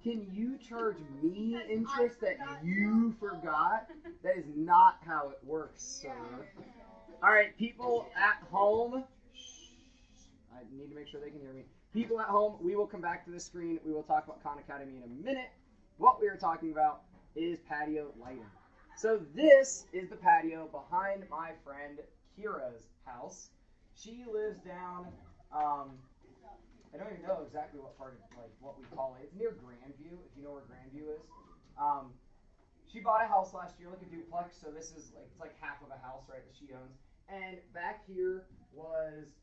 Can you charge me interest that you forgot? That is not how it works, sir. All right, people at home. I need to make sure they can hear me. People at home, we will come back to the screen. We will talk about KhanAcademy in a minute. What we are talking about is patio lighting. So this is the patio behind my friend Kira's house. She lives down, I don't even know exactly what part of, like, what we call it. It's near Grandview, if you know where Grandview is. She bought a house last year, like a duplex, so this is like, it's like half of a house, right, that she owns. And back here was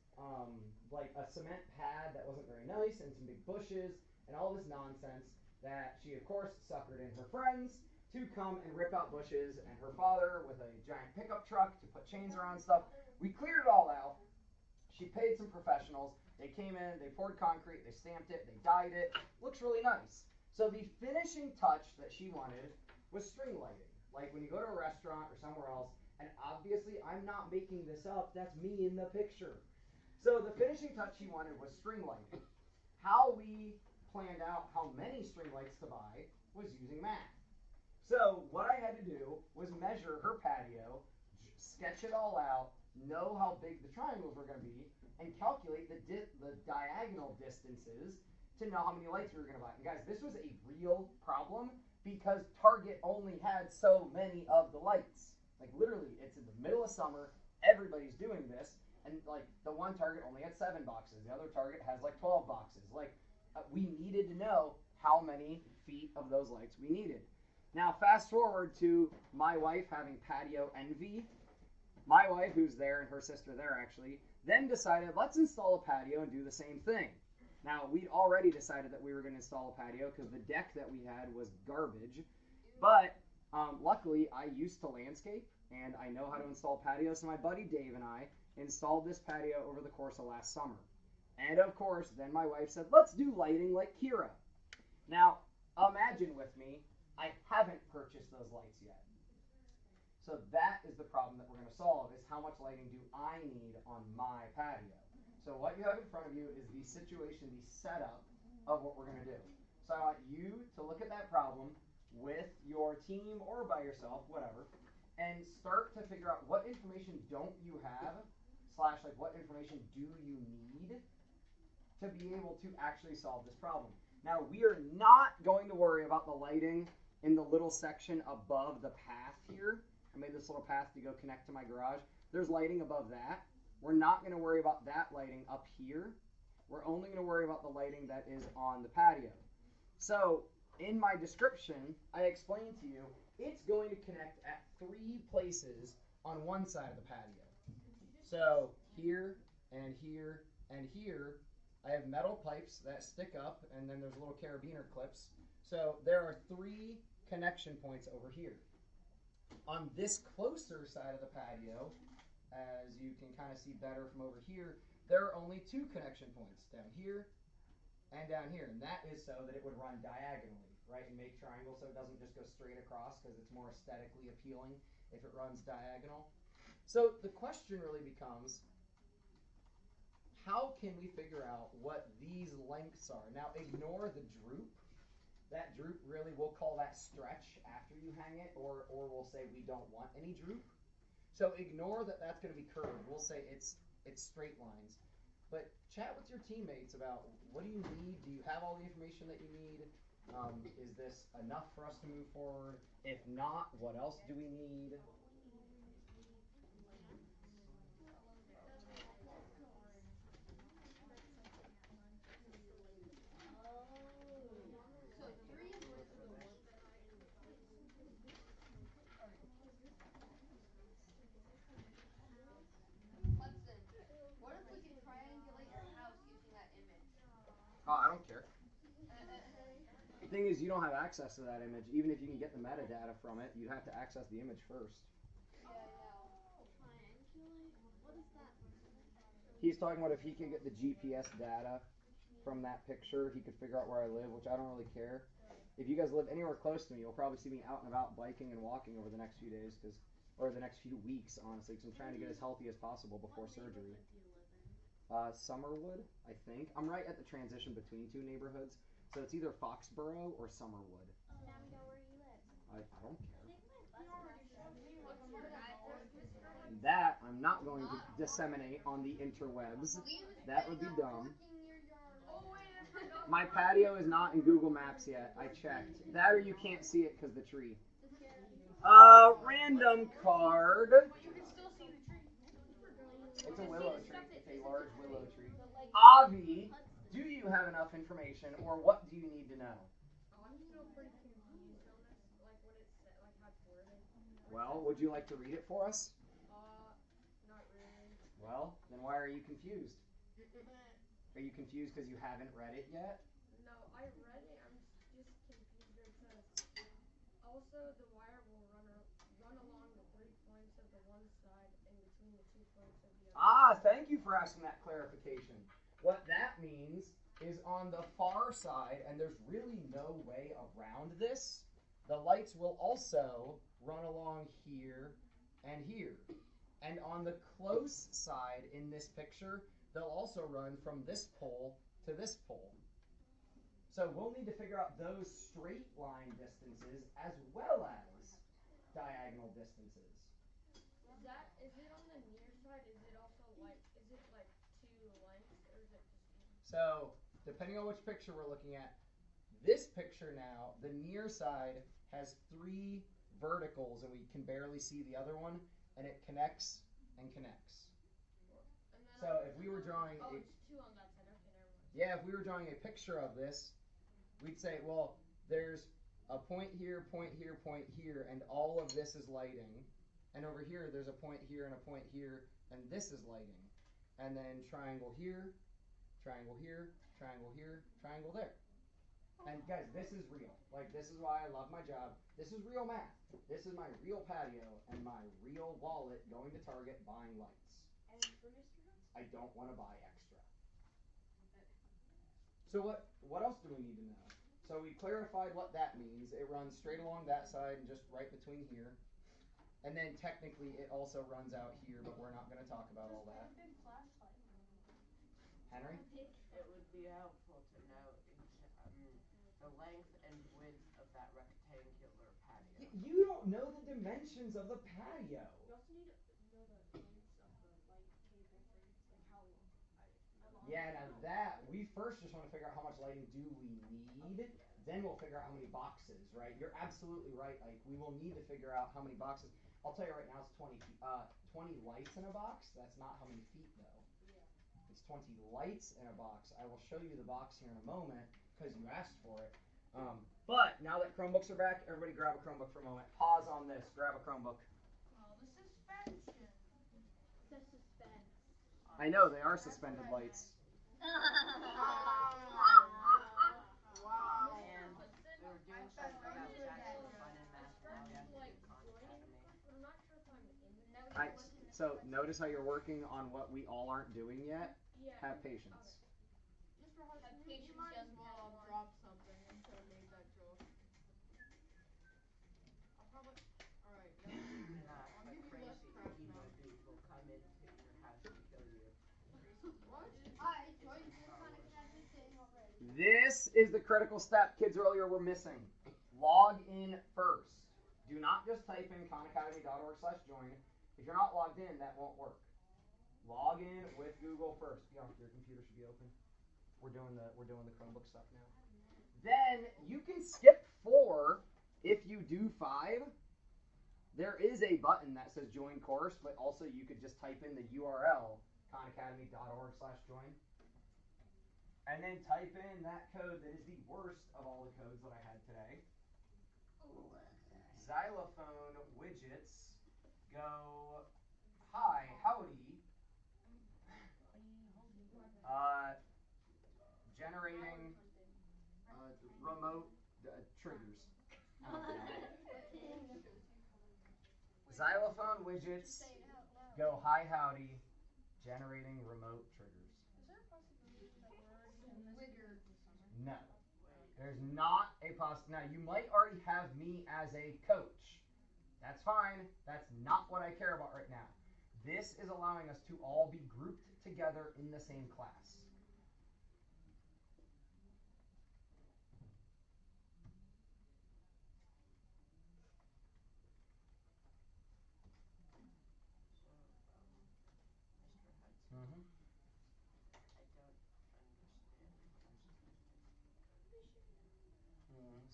like a cement pad that wasn't very nice and some big bushes and all this nonsense that she, of course, suckered in her friends to come and rip out bushes, and her father with a giant pickup truck to put chains around stuff. We cleared it all out. She paid some professionals. They came in, they poured concrete, they stamped it, they dyed it. Looks really nice. So the finishing touch that she wanted was string lighting. Like when you go to a restaurant or somewhere else, and obviously I'm not making this up, that's me in the picture. So the finishing touch she wanted was string lighting. How we planned out how many string lights to buy was using math. So what I had to do was measure her patio, sketch it all out, know how big the triangles were going to be, and calculate the diagonal distances to know how many lights we were going to buy. And guys, this was a real problem because Target only had so many of the lights. Like literally, it's in the middle of summer, everybody's doing this, and like the one Target only had 7 boxes, the other Target has like 12 boxes. Like we needed to know how many feet of those lights we needed. Now fast forward to my wife having patio envy. My wife, who's there, and her sister there actually, then decided, let's install a patio and do the same thing. Now, we'd already decided that we were going to install a patio because the deck that we had was garbage. But luckily, I used to landscape, and I know how to install patios. So my buddy Dave and I installed this patio over the course of last summer. And of course, then my wife said, let's do lighting like Kira. Now, imagine with me, I haven't purchased those lights yet. So that is the problem that we're going to solve, is how much lighting do I need on my patio? So what you have in front of you is the situation, the setup of what we're going to do. So I want you to look at that problem with your team or by yourself, whatever, and start to figure out what information don't you have, / like what information do you need to be able to actually solve this problem. Now, we are not going to worry about the lighting in the little section above the path here. I made this little path to go connect to my garage. There's lighting above that. We're not going to worry about that lighting up here. We're only going to worry about the lighting that is on the patio. So in my description, I explained to you, it's going to connect at 3 places on one side of the patio. So here and here and here, I have metal pipes that stick up, and then there's little carabiner clips. So there are 3 connection points over here. On this closer side of the patio, as you can kind of see better from over here, there are only 2 connection points, down here and down here. And that is so that it would run diagonally, right, and make triangles so it doesn't just go straight across, because it's more aesthetically appealing if it runs diagonal. So the question really becomes, how can we figure out what these lengths are? Now ignore the droop. That droop, really, we'll call that stretch after you hang it, or we'll say we don't want any droop. So ignore that that's going to be curved. We'll say it's straight lines. But chat with your teammates about, what do you need? Do you have all the information that you need? Is this enough for us to move forward? If not, what else do we need? Oh, I don't care. The thing is, you don't have access to that image. Even if you can get the metadata from it, you'd have to access the image first. He's talking about if he can get the GPS data from that picture, he could figure out where I live, which I don't really care. If you guys live anywhere close to me, you'll probably see me out and about biking and walking over the next few days, or the next few weeks, honestly, because I'm trying to get as healthy as possible before surgery. Summerwood, I think. I'm right at the transition between 2 neighborhoods. So it's either Foxborough or Summerwood. Now we know where you live. I don't care. That I'm not going to disseminate on the interwebs. That would be dumb. My patio is not in Google Maps yet. I checked. That or you can't see it because the tree. Random card. It's a willow tree. It's a large willow tree. Avi, do you have enough information, or what do you need to know? I'm still pretty confused on this, like what it's like how it's worded. Well, would you like to read it for us? Not really. Well, then why are you confused? Are you confused because you haven't read it yet? No, I read it. I'm just confused. It says also the wire will run along the 3 points of the one side and between the 2 points of the other. Thank you for asking that clarification. What that means is on the far side, and there's really no way around this, the lights will also run along here and here. And on the close side in this picture, they'll also run from this pole to this pole. So we'll need to figure out those straight line distances as well as diagonal distances. Is it on the near side? Is it like 2 lengths, or is it just one? So depending on which picture we're looking at, this picture now, the near side has 3 verticals and we can barely see the other one, and it connects and connects. So if we were drawing it's 2 on that side. Okay, never mind. Yeah, if we were drawing a picture of this, we'd say, well, there's a point here, point here, point here, and all of this is lighting. And over here, there's a point here and a point here, and this is lighting. And then triangle here, triangle here, triangle here, triangle there. And guys, this is real. Like, this is why I love my job. This is real math. This is my real patio and my real wallet going to Target buying lights. And for Mr. Hunt? I don't want to buy extra. So what else do we need to know? So we clarified what that means. It runs straight along that side and just right between here. And then technically it also runs out here, but we're not going to talk about all that. Henry? It would be helpful to know the length and width of that rectangular patio. You don't know the dimensions of the patio. You also need to know the lengths of the light cable for like how long. Yeah, now that, we first just want to figure out how much lighting do we need, then we'll figure out how many boxes, right? You're absolutely right, Ike. We will need to figure out how many boxes. I'll tell you right now, it's 20 lights in a box. That's not how many feet, though. Yeah. It's 20 lights in a box. I will show you the box here in a moment, because you asked for it. But now that Chromebooks are back, everybody grab a Chromebook for a moment. Pause on this. Grab a Chromebook. Oh, the suspension. The suspense. I know, they are suspended lights. Wow. And we were doing something about Jackson Fun and Math Project at KhanAcademy. I'm not sure if I'm in there. So notice how you're working on what we all aren't doing yet? Yeah. Have patience. Mr. Hudson, you might as well drop something until I made that joke. I'll probably. Alright, I'll give you less crap now. Will come into your house and kill you. What? I joined the KhanAcademy thing already. This is the critical step kids earlier were missing. Log in first. Do not just type in KhanAcademy.org/join. If you're not logged in, that won't work. Log in with Google first. Your computer should be open. We're doing the Chromebook stuff now. Then you can skip 4 if you do 5. There is a button that says join course, but also you could just type in the URL KhanAcademy.org/join. And then type in that code that is the worst of all the codes that I had today. Xylophone widgets go hi, howdy. Generating remote triggers. Xylophone widgets go hi, howdy, generating remote triggers. Is there a possibility that we're already in this summer? No. There's not a Now, you might already have me as a coach. That's fine. That's not what I care about right now. This is allowing us to all be grouped together in the same class.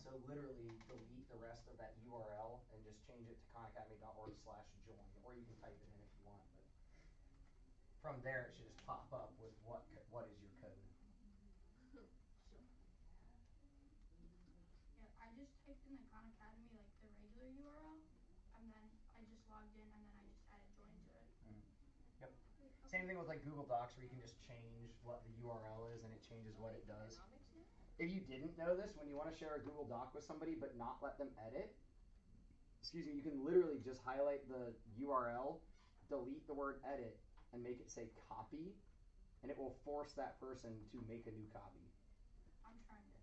So literally delete the rest of that URL and just change it to KhanAcademy.org/join, or you can type it in if you want. But from there, it should just pop up with what is your code. Yeah, I just typed in the KhanAcademy, like the regular URL, and then I just logged in, and then I just added join to it. Yep. Same thing with like Google Docs, where you can just change what the URL is, and it changes what it does. If you didn't know this, when you want to share a Google Doc with somebody but not let them edit, you can literally just highlight the URL, delete the word edit, and make it say copy, and it will force that person to make a new copy. I'm trying to.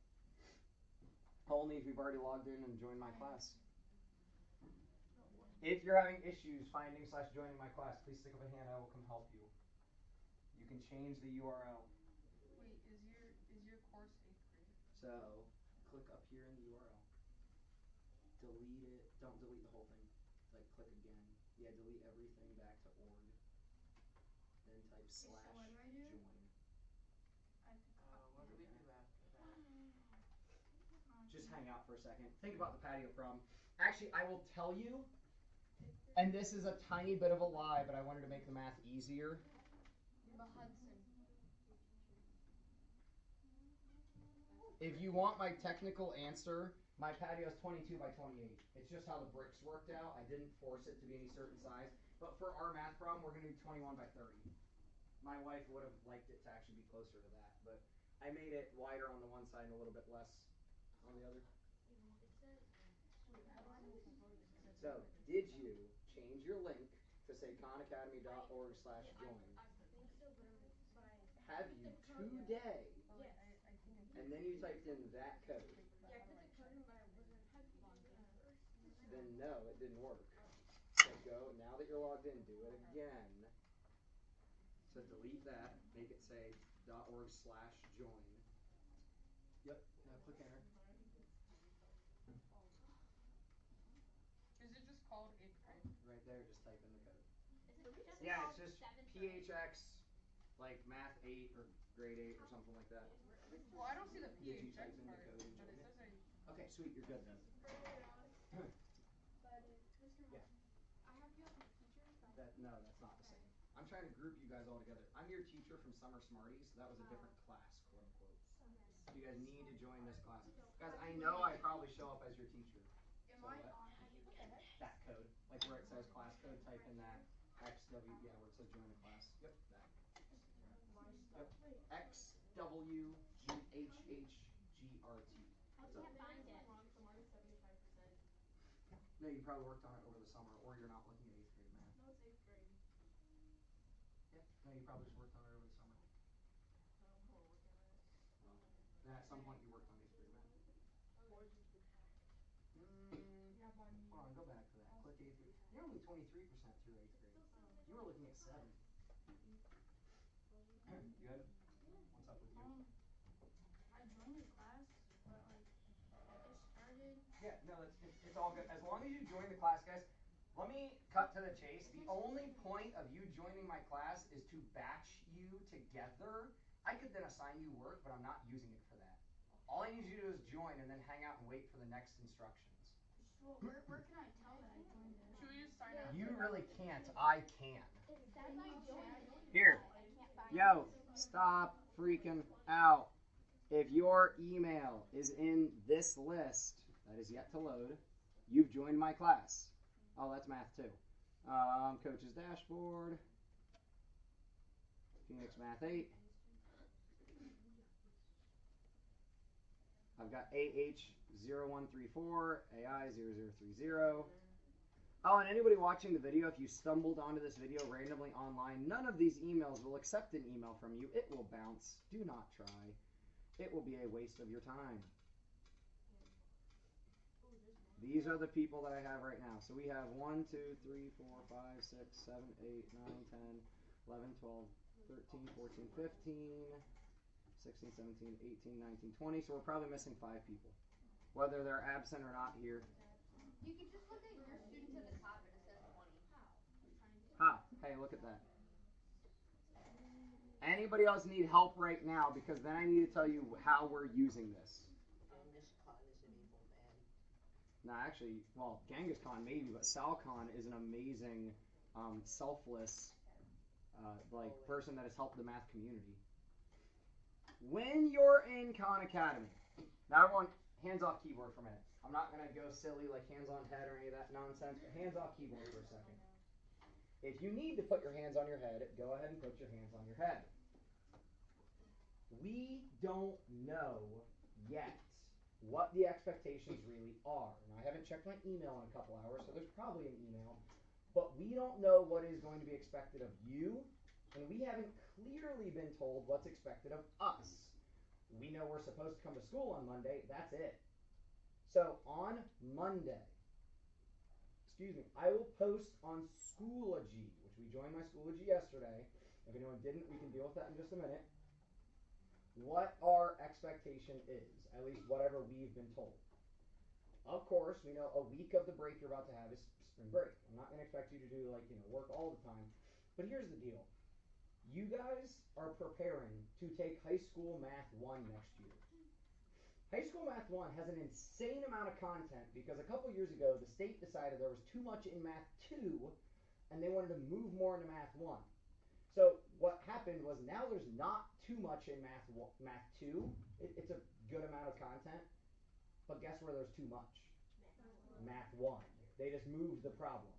Only if you've already logged in and joined my class. If you're having issues finding/joining my class, please stick up a hand. I will come help you. You can change the URL. Wait, is your course 8th grade? So click up here in the URL. Delete it. Don't delete the whole thing. Like click again. Yeah, delete everything back to org. Then type So /join. what do I do? I have to copy. What do we do after that? Just hang out for a second. Think about the patio problem. Actually, I will tell you, and this is a tiny bit of a lie, but I wanted to make the math easier. The Hudson. If you want my technical answer, my patio is 22 by 28. It's just how the bricks worked out. I didn't force it to be any certain size. But for our math problem, we're going to do 21 by 30. My wife would have liked it to actually be closer to that, but I made it wider on the one side and a little bit less on the other. So, did you change your link to say KhanAcademy.org/join? I think so, but Have you today? yes. And then you typed in that code. Yeah, I put the code in, but I wasn't typing it in first. Then no, it didn't work. So go, now that you're logged in, do it again. So delete that, make it say .org/join. Yep, now click enter. Is it just called 8th grade? Right there, just type in the code. Is it just Yeah, called it's just 7th grade? PHX, like math 8 or grade 8 or something like that. Well, I don't see the Did you PHX type in the part, code and but join it it? says Okay, sweet, you're good then. But Mr. Yeah. I have you as my teacher. No, that's not the same. I'm trying to group you guys all together. I'm your teacher from Summer Smarties. That was a different class, quote unquote. So you guys need to join this class. Guys, I know I probably show up as your teacher. Am So I what? on? That code, like where it says class code, type in that XW, yeah, where it says join the class. Yep, that. Yep. XWGHHGRT. I can't find it. No, you probably worked on it over the summer, or you're not looking at 8th grade math. No, it's 8th grade. Yep. No, you probably just worked on it over the summer. Then at some point you worked on 8th grade math. Hold on, go back to that. Click 8th grade. You're only 23% through 8th grade. You were looking at 7. You good? What's up with you? I joined the class, but like it started. Yeah, no, it's all good. As long as you join the class, guys, let me cut to the chase. The only point of you joining my class is to batch you together. I could then assign you work, but I'm not using it for that. All I need you to do is join and then hang out and wait for the next instructions. So where can I tell that I joined it? Should we just sign up? You really can't. I can. It says I joined. Here. I can't find Yo, stop freaking out. If your email is in this list that is yet to load, you've joined my class. Oh, that's math too. Coach's dashboard. Phoenix Math 8. I've got AH0134, AI0030. Oh, and anybody watching the video, if you stumbled onto this video randomly online, none of these emails will accept an email from you. It will bounce. Do not try. It will be a waste of your time. These are the people that I have right now. So we have 1, 2, 3, 4, 5, 6, 7, 8, 9, 10, 11, 12, 13, 14, 15, 16, 17, 18, 19, 20. So we're probably missing 5 people, whether they're absent or not here. You can just look at your students at the top and it says 20. Ah, hey, look at that. Anybody else need help right now? Because then I need to tell you how we're using this. This is a full name. No, actually, well, Genghis Khan maybe, but Sal Khan is an amazing, selfless, like person that has helped the math community. When you're in Khan Academy, now everyone, hands off keyboard for a minute. I'm not gonna go silly like hands on head or any of that nonsense, but hands off keyboard for a second. If you need to put your hands on your head, go ahead and put your hands on your head. We don't know yet what the expectations really are. And I haven't checked my email in a couple hours, so there's probably an email. But we don't know what is going to be expected of you, and we haven't clearly been told what's expected of us. We know we're supposed to come to school on Monday, that's it. So on Monday, I will post on Schoology, which we joined my Schoology yesterday. If anyone didn't, we can deal with that in just a minute. What our expectation is, at least whatever we've been told. Of course, we know a week of the break you're about to have is spring break. I'm not going to expect you to do work all the time. But here's the deal. You guys are preparing to take High School Math 1 next year. High School Math 1 has an insane amount of content because a couple years ago the state decided there was too much in Math 2 and they wanted to move more into Math 1. So what happened was now there's not too much in Math 2. It's a good amount of content, but guess where there's too much? Math 1. They just moved the problem.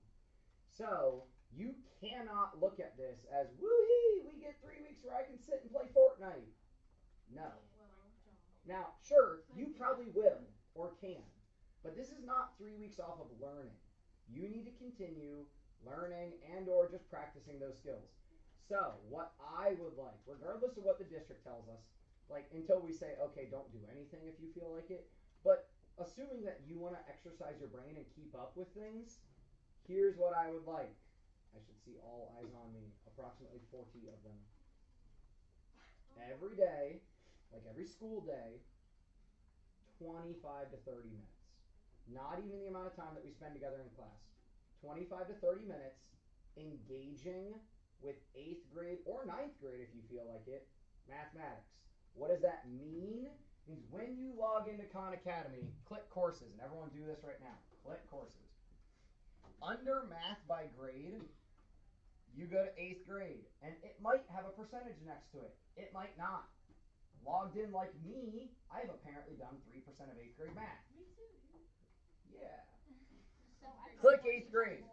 So you cannot look at this as, woo-hee, we get 3 weeks where I can sit and play Fortnite. No. Now, sure, you probably will or can, but this is not 3 weeks off of learning. You need to continue learning and or just practicing those skills. So what I would like, regardless of what the district tells us, until we say, okay, don't do anything if you feel like it, but assuming that you want to exercise your brain and keep up with things, here's what I would like. I should see all eyes on me, approximately 40 of them. Every day, like every school day, 25 to 30 minutes. Not even the amount of time that we spend together in class. 25 to 30 minutes engaging with 8th grade or 9th grade, if you feel like it, mathematics. What does that mean? It means when you log into Khan Academy, click courses, and everyone do this right now. Click courses. Under math by grade, you go to 8th grade, and it might have a percentage next to it. It might not. Logged in like me, I've apparently done 3% of 8th grade math. Me too, dude. Yeah. Click 8th grade.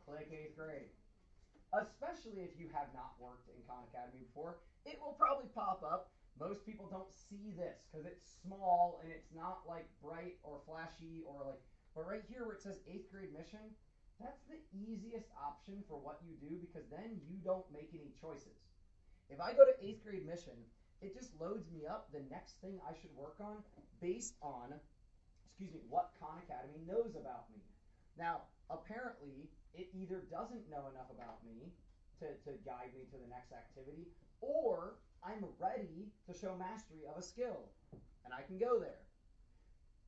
Click 8th grade. Especially if you have not worked in Khan Academy before, it will probably pop up. Most people don't see this because it's small and it's not bright or flashy but right here where it says 8th grade mission, that's the easiest option for what you do because then you don't make any choices. If I go to 8th grade mission, it just loads me up the next thing I should work on based on, what Khan Academy knows about me. Now, apparently, it either doesn't know enough about me to guide me to the next activity, or I'm ready to show mastery of a skill, and I can go there.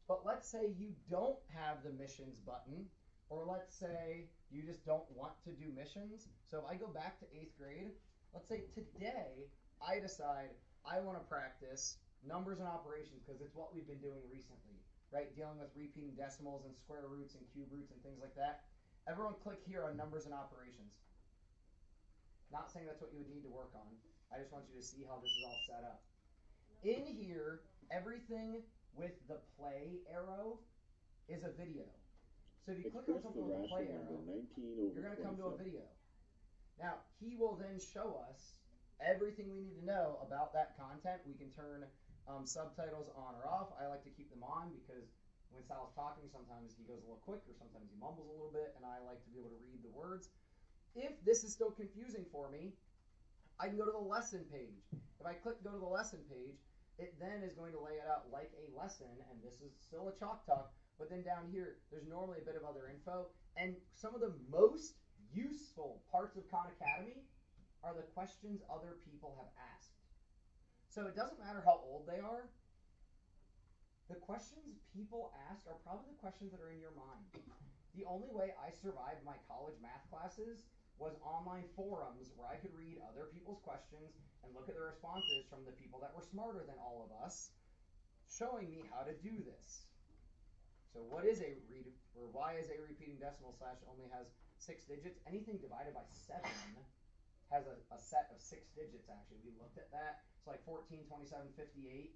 But let's say you don't have the missions button, or let's say you just don't want to do missions. So if I go back to 8th grade, let's say today I decide I want to practice numbers and operations because it's what we've been doing recently, right? Dealing with repeating decimals and square roots and cube roots and things like that. Everyone click here on numbers and operations. Not saying that's what you would need to work on. I just want you to see how this is all set up. In here, everything with the play arrow is a video. So if you click on something with the play arrow, you're going to come to a video. Now, he will then show us everything we need to know about that content. We can turn subtitles on or off. I like to keep them on because when Sal's talking, sometimes he goes a little quick or sometimes he mumbles a little bit, and I like to be able to read the words. If this is still confusing for me, I can go to the lesson page. If I click go to the lesson page, it then is going to lay it out like a lesson, and this is still a chalk talk, but then down here, there's normally a bit of other info, and some of the most useful parts of Khan Academy are the questions other people have asked. So it doesn't matter how old they are, the questions people ask are probably the questions that are in your mind. The only way I survived my college math classes was online forums where I could read other people's questions and look at the responses from the people that were smarter than all of us, showing me how to do this. So what is why is a repeating decimal slash only has 6 digits? Anything divided by 7 has a set of 6 digits, actually. We looked at that. It's like 14, 27, 58.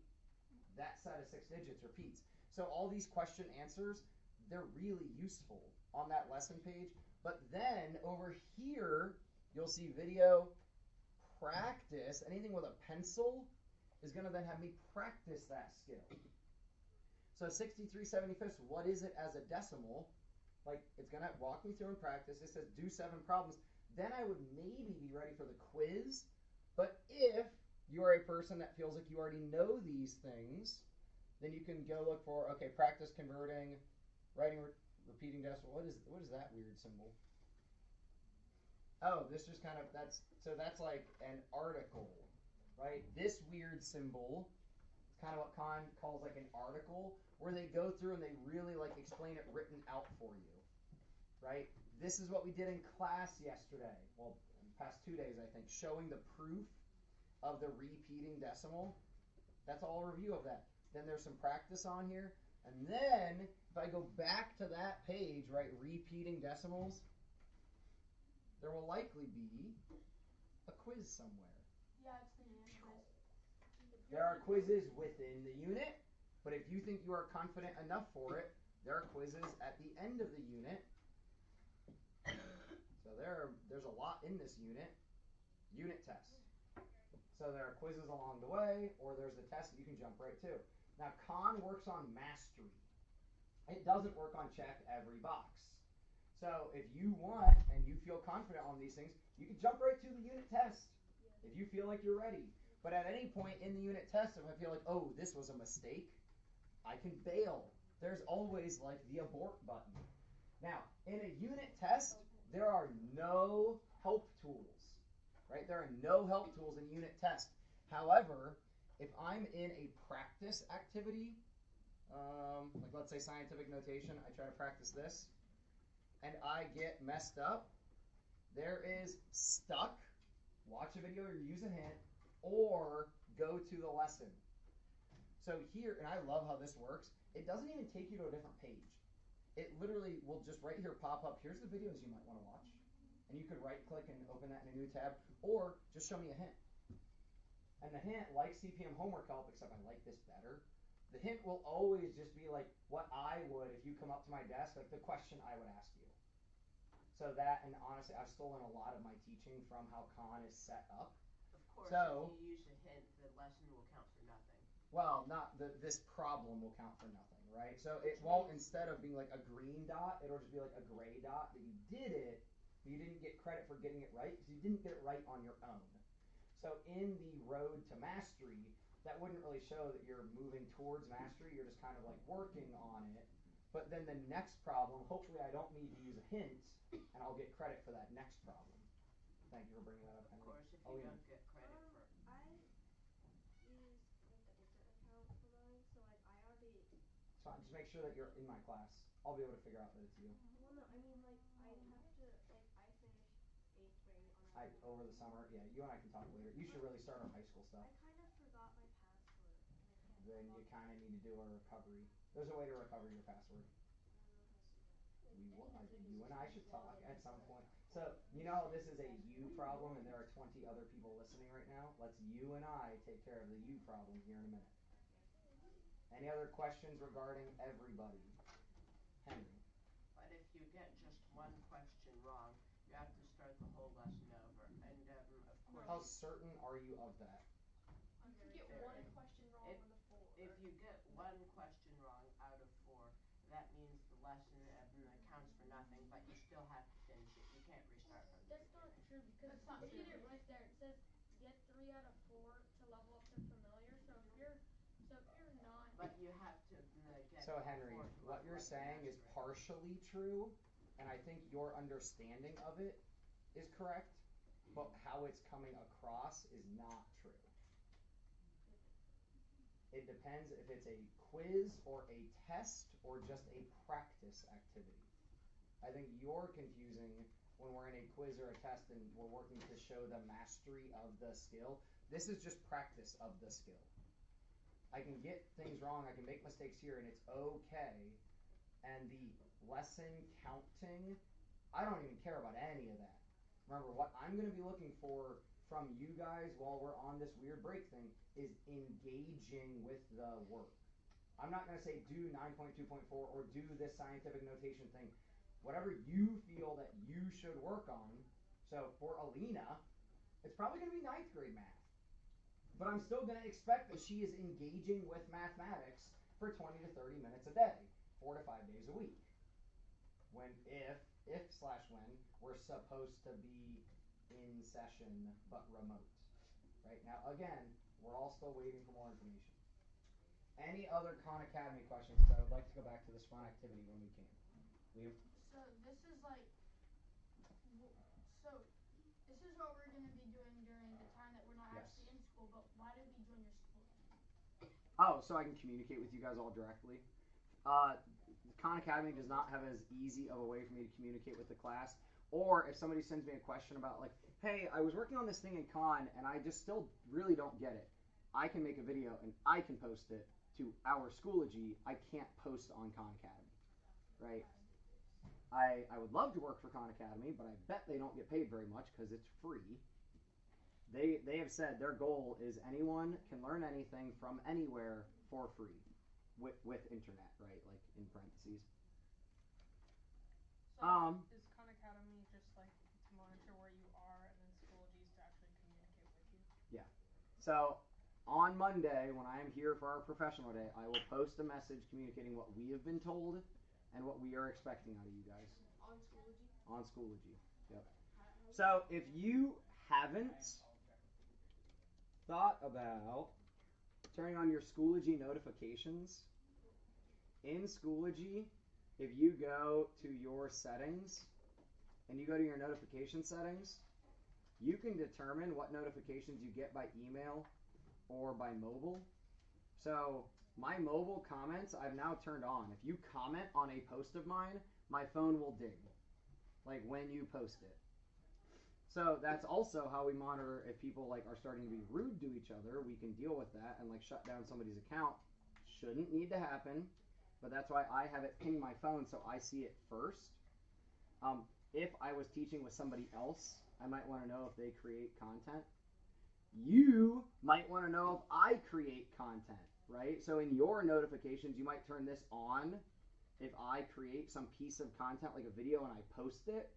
That set of 6 digits repeats. So all these question answers, they're really useful on that lesson page. But then over here, you'll see video practice. Anything with a pencil is going to then have me practice that skill. So 63/75, what is it as a decimal? Like, it's going to walk me through in practice. It says do 7 problems. Then I would maybe be ready for the quiz. But if you are a person that feels like you already know these things, then you can go look for, okay, practice converting, writing repeating decimal. What is that weird symbol? Oh, this just kind of, that's like an article, right? This weird symbol is kind of what Khan calls like an article, where they go through and they really like explain it written out for you, right? This is what we did in class yesterday. Well, in the past 2 days, I think, showing the proof of the repeating decimal. That's all a review of that. Then there's some practice on here. And then if I go back to that page, right, repeating decimals, there will likely be a quiz somewhere. Yeah, it's the name quiz. There are quizzes within the unit, but if you think you are confident enough for it, there are quizzes at the end of the unit. So there's a lot in this unit. Unit test. So there are quizzes along the way, or there's a test that you can jump right to. Now, Khan works on mastery. It doesn't work on check every box. So if you want and you feel confident on these things, you can jump right to the unit test if you feel like you're ready. But at any point in the unit test, if I feel like, oh, this was a mistake, I can bail. There's always like the abort button. Now, in a unit test, there are no help tools, right? There are no help tools in unit test. However, if I'm in a practice activity, like let's say scientific notation, I try to practice this, and I get messed up, there is stuck, watch a video or use a hint, or go to the lesson. So here, and I love how this works, it doesn't even take you to a different page. It literally will just right here pop up, here's the videos you might want to watch. And you could right click and open that in a new tab, or just show me a hint. And the hint, like CPM homework help, except I like this better, the hint will always just be like what I would if you come up to my desk, like the question I would ask you. So that, and honestly, I've stolen a lot of my teaching from how Khan is set up. Of course, So, if you use a hint, the lesson will count for nothing. Well, not this problem will count for nothing, right? So it won't, instead of being like a green dot, it'll just be like a gray dot that you did it, but you didn't get credit for getting it right because you didn't get it right on your own. So in the road to mastery, that wouldn't really show that you're moving towards mastery. You're just kind of like working on it. But then the next problem, hopefully I don't need to use a hint, and I'll get credit for that next problem. Thank you for bringing that up, Henry. Of course, if you don't get credit for it. I use like a different account for mine, so like I already. It's fine. Just make sure that you're in my class. I'll be able to figure out that it's you. Well, no, I mean like I have to like I finished 8th grade on a. Over the summer, yeah. You and I can talk later. You should really start on high school stuff. I kind of forgot my password. Then you kind of need to do a recovery. There's a way to recover your password. You and I should talk at some point. So, you know, this is a you problem, and there are 20 other people listening right now. Let's you and I take care of the you problem here in a minute. Any other questions regarding everybody? Henry. But if you get just one question wrong, you have to start the whole lesson over. And of course, How certain are you of that? You could get one question wrong on the 4. if you get one question wrong out of 4, that means the lesson counts for nothing, but you still have to finish it. You can't restart from the That's not true because That's not look true. at it right there. It says get 3 out of 4 to level up to familiar. So if you're not. But you have to get. So, Henry, 4 to what level you're up to saying is mastery. partially true, and I think your understanding of it is correct, but how it's coming across is not true. It depends if it's a quiz or a test or just a practice activity. I think you're confusing when we're in a quiz or a test and we're working to show the mastery of the skill. This is just practice of the skill. I can get things wrong, I can make mistakes here, and it's okay, And the lesson counting, I don't even care about any of that. Remember, what I'm going to be looking for from you guys while we're on this weird break thing is engaging with the work. I'm not going to say do 9.2.4 or do this scientific notation thing. Whatever you feel that you should work on. So for Alina, it's probably going to be 9th grade math. But I'm still going to expect that she is engaging with mathematics for 20 to 30 minutes a day, 4 to 5 days a week. When if/when we're supposed to be in session but remote. Right? Now, again, we're all still waiting for more information. Any other KhanAcademy questions? I would like to go back to this fun activity when we can. Liam? So this is like, so this is what we're going to be doing during the time that we're not actually in school, but why did we join your school? Oh, so I can communicate with you guys all directly. KhanAcademy does not have as easy of a way for me to communicate with the class. Or if somebody sends me a question about like, hey, I was working on this thing in Khan and I just still really don't get it. I can make a video and I can post it to our Schoology. I can't post on KhanAcademy, right? I would love to work for KhanAcademy, but I bet they don't get paid very much because it's free. They have said their goal is anyone can learn anything from anywhere for free with internet, right? Like in parentheses. So is KhanAcademy just like to monitor where you are and then Schoology is to actually communicate with you? Yeah. So on Monday, when I am here for our professional day, I will post a message communicating what we have been told and what we are expecting out of you guys. On Schoology? On Schoology. Yep. So if you haven't thought about turning on your Schoology notifications, in Schoology, if you go to your settings and you go to your notification settings, you can determine what notifications you get by email or by mobile. So my mobile comments I've now turned on. If you comment on a post of mine, my phone will ding, like when you post it. So that's also how we monitor if people like are starting to be rude to each other. We can deal with that and like shut down somebody's account. Shouldn't need to happen, but that's why I have it ping my phone so I see it first. If I was teaching with somebody else, I might want to know if they create content. You might want to know if I create content, right? So in your notifications, you might turn this on. If I create some piece of content like a video and I post it,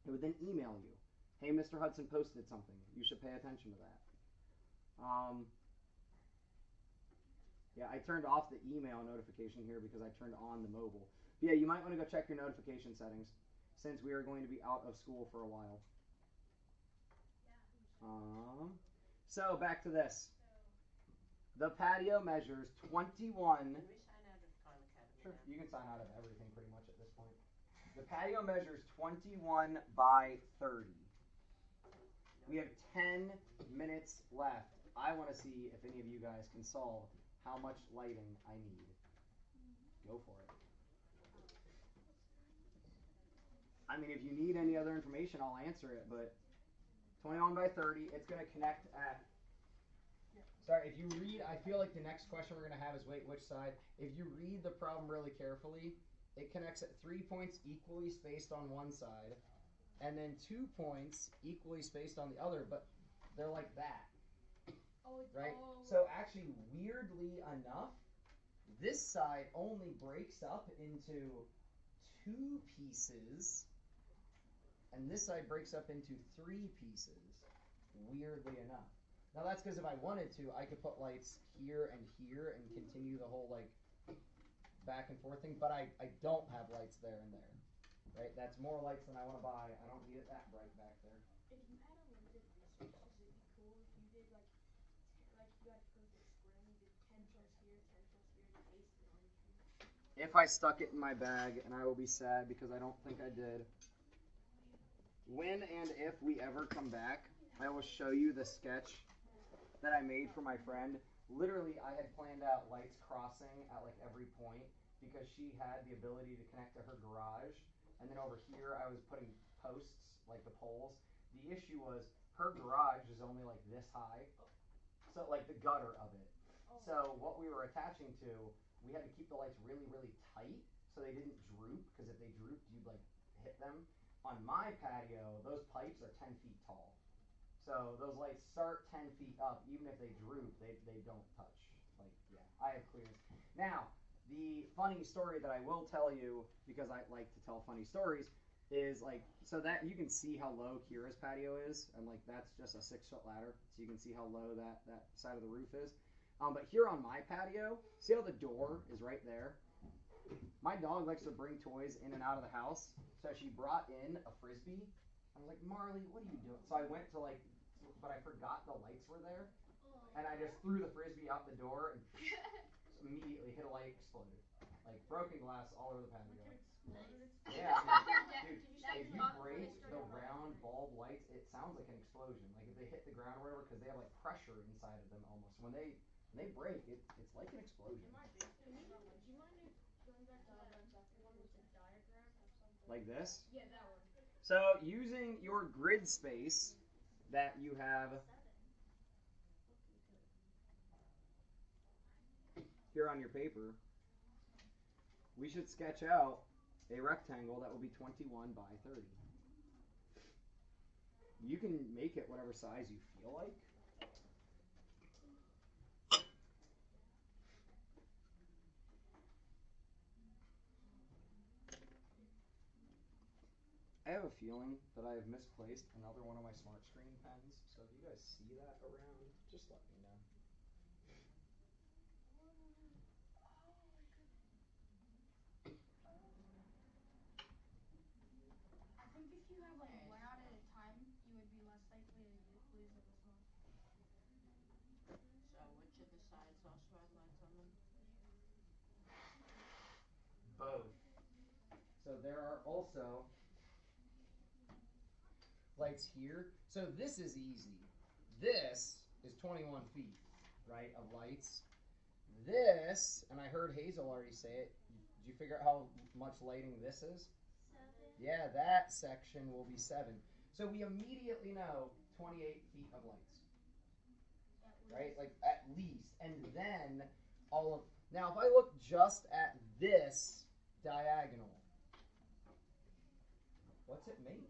it would then email you. Hey, Mr. Hudson posted something. You should pay attention to that. Yeah, I turned off the email notification here because I turned on the mobile. But yeah, you might want to go check your notification settings since we are going to be out of school for a while. So back to this. The patio measures 21. Can we sign out of KhanAcademy? Sure, you can sign out of everything pretty much at this point. The patio measures 21 by 30. We have 10 minutes left. I want to see if any of you guys can solve how much lighting I need. Go for it. I mean, if you need any other information, I'll answer it, but 21 by 30, it's going to connect at... Sorry, if you read, I feel like the next question we're going to have is, wait, which side? If you read the problem really carefully, it connects at 3 points equally spaced on one side, and then 2 points equally spaced on the other, but they're like that. Right? So actually, weirdly enough, this side only breaks up into 2 pieces, and this side breaks up into 3 pieces, weirdly enough. Now that's because if I wanted to, I could put lights here and here and continue the whole like back and forth thing, but I don't have lights there and there. Right? That's more lights than I want to buy. I don't need it that bright back there. If you had unlimited resources, it'd be cool if you did like you had perfect square and you did 10 plus here, 10 plus here, and pasted it on your screen. If I stuck it in my bag, and I will be sad because I don't think I did. When and if we ever come back, I will show you the sketch that I made for my friend. Literally, I had planned out lights crossing at like every point because she had the ability to connect to her garage. And then over here, I was putting posts, like the poles. The issue was her garage is only like this high. So like the gutter of it. So what we were attaching to, we had to keep the lights really, really tight so they didn't droop, because if they drooped, you'd like hit them. On my patio, those pipes are 10 feet tall. So those lights start 10 feet up. Even if they droop, they don't touch. Like, yeah, I have clearance. Now, the funny story that I will tell you, because I like to tell funny stories, is like, so that you can see how low Kira's patio is, and like that's just a 6-foot ladder, so you can see how low that side of the roof is. But here on my patio, see how the door is right there? My dog likes to bring toys in and out of the house, so she brought in a Frisbee. I was like, Marley, what are you doing? So I went to like, but I forgot the lights were there, and I just threw the Frisbee out the door and immediately hit a light, exploded. Like broken glass all over the patio. Yeah, dude, if you break the round bulb lights, it sounds like an explosion. Like if they hit the ground or whatever, because they have like pressure inside of them almost. When they break, it's like an explosion. Do you mind going back to that one with the diagram? Like this? Yeah, that one. So using your grid space that you have here on your paper, we should sketch out a rectangle that will be 21 by 30. You can make it whatever size you feel like. I have a feeling that I have misplaced another one of my Smart Screen pens, so if you guys see that around, just let me know. I think if you have like one out at a time, you would be less likely to lose it as much. So which of the sides also have lights on them? Both. So there are also lights here. So this is easy. This is 21 feet, right, of lights. This, and I heard Hazel already say it, did you figure out how much lighting this is? 7. Yeah, that section will be 7. So we immediately know 28 feet of lights. Right? Like at least. And then all of, now if I look just at this diagonal, what's it make?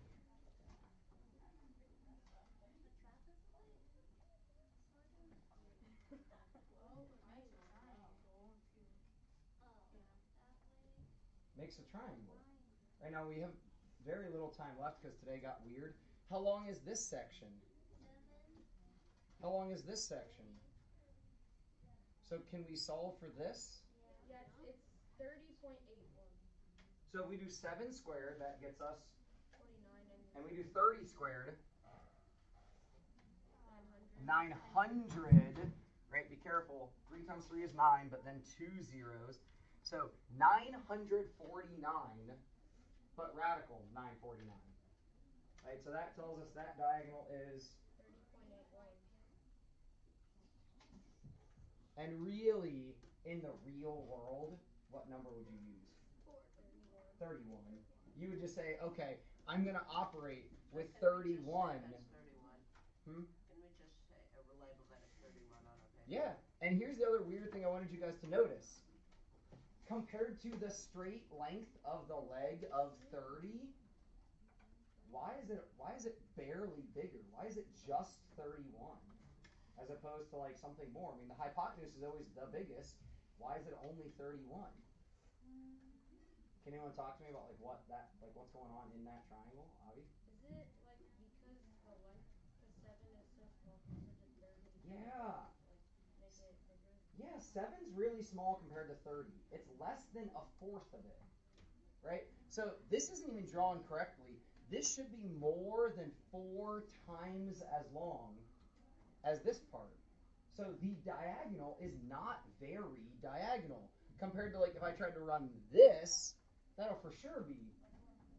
Makes a triangle. Right now we have very little time left because today got weird. How long is this section? 7. How long is this section? So can we solve for this? Yeah, it's 30.81. So if we do 7 squared, that gets us 29 and we do 30 squared, 900. 900, right? Be careful. 3 times 3 is 9, but then 2 zeros. So 949, but radical 949. Right? So that tells us that diagonal is 30.81. And really, in the real world, what number would you use? 31. You would just say, okay, I'm going to operate with 31. That's 31. Can we just say label that as 31 on our paper? Yeah, and here's the other weird thing I wanted you guys to notice. Compared to the straight length of the leg of 30, why is it barely bigger? Why is it just 31? As opposed to like something more. I mean, the hypotenuse is always the biggest. Why is it only 31? Can anyone talk to me about what's going on in that triangle, Avi? Is it like because the length, the 7 is so small compared to 30? Yeah. Make it bigger? Yeah, 7's really small compared to 30. It's less than a fourth of it, right? So this isn't even drawn correctly. This should be more than 4 times as long as this part. So the diagonal is not very diagonal. Compared to if I tried to run this, that'll for sure be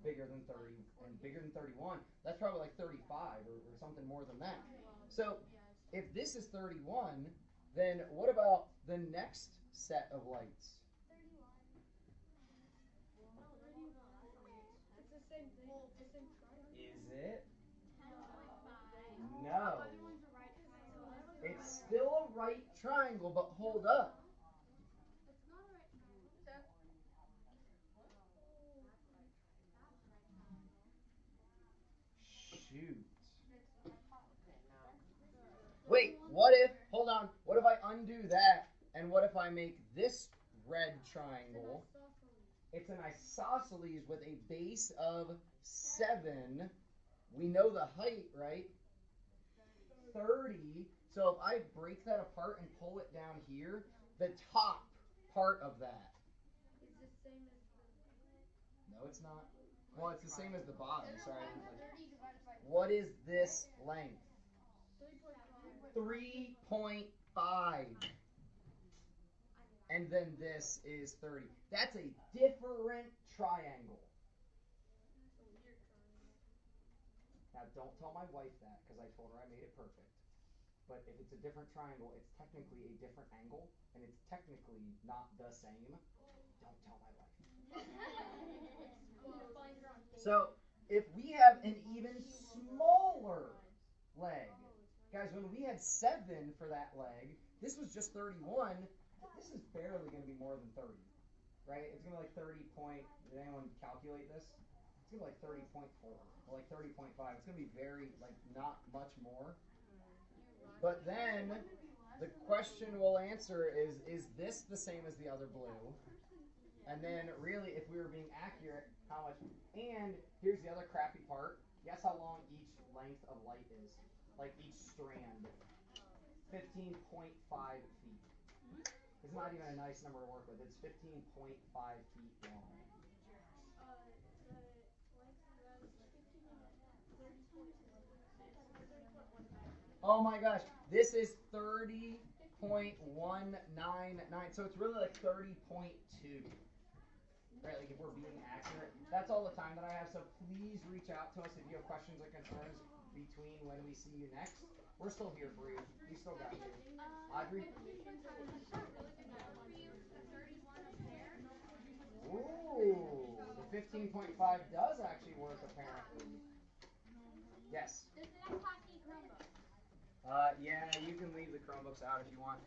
bigger than 30 and bigger than 31. That's probably like 35 or something more than that. So if this is 31, then what about the next set of lights? 31. It's the same thing. It's the same triangle. Is it? 10.5. No. Other one's a right triangle. It's still a right triangle, but hold up. It's not a right triangle. what if, hold on, what if I undo that, and what if I make this red triangle? It's an isosceles with a base of 7. We know the height, right? 30. So if I break that apart and pull it down here, the top part of that. Is the same as the... No, it's not. Well, it's the same as the bottom. Sorry. What is this length? 3.5. And then this is 30. That's a different triangle. Now, don't tell my wife that, because I told her I made it perfect. But if it's a different triangle, it's technically a different angle, and it's technically not the same. Don't tell my wife. So, if we have an even smaller leg, guys, when we had 7 for that leg, this was just 31. This is barely going to be more than 30, right? It's going to be like 30 point, did anyone calculate this? It's going to be like 30.4 or like 30.5. It's going to be very, like, not much more. But then the question we'll answer is this the same as the other blue? And then really, if we were being accurate, how much? And here's the other crappy part. Guess how long each length of light is? Like each strand. 15.5 feet. It's not even a nice number to work with. It's 15.5 feet long. The length of that is 30.1. Oh my gosh, this is 30.199. So it's really like 30.2. Right, like if we're being accurate. That's all the time that I have, so please reach out to us if you have questions or concerns between when we see you next. We're still here for you. We still got you. Audrey? Ooh, the 15.5 does actually work apparently. Yes. Does the next class need Chromebooks? Yeah, you can leave the Chromebooks out if you want.